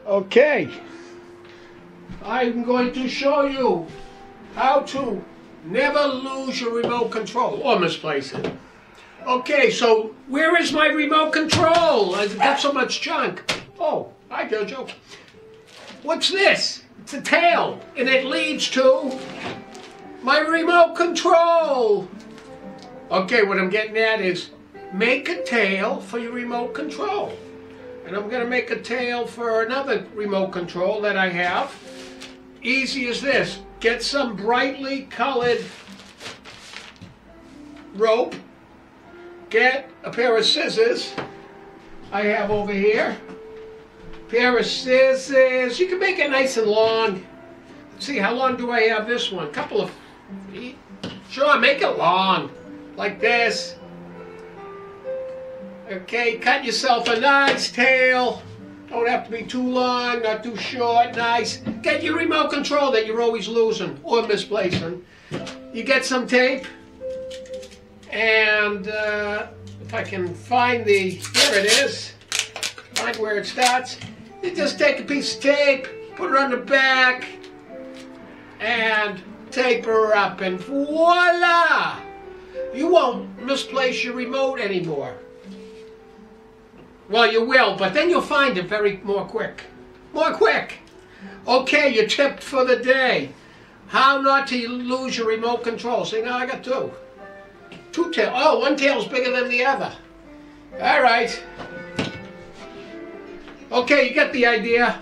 Okay, I'm going to show you how to never lose your remote control or misplace it. Okay, so where is my remote control? I've got so much junk. Oh, hi Jojo. What's this? It's a tail, and it leads to my remote control. Okay, what I'm getting at is make a tail for your remote control. And I'm going to make a tail for another remote control that I have. Easy as this. Get some brightly colored rope. Get a pair of scissors I have over here. Pair of scissors. You can make it nice and long. Let's see, how long do I have this one? A couple of feet. Sure, make it long. Like this. Okay, cut yourself a nice tail. Don't have to be too long, not too short, nice. Get your remote control that you're always losing or misplacing. You get some tape, and if I can find here it is, find where it starts. You just take a piece of tape, put it on the back, and tape her up, and voila! You won't misplace your remote anymore. Well, you will, but then you'll find it more quick. More quick. Okay, your tip for the day. How not to lose your remote control. See, now I got two. Two tails. Oh, one tail's bigger than the other. All right. Okay, you get the idea.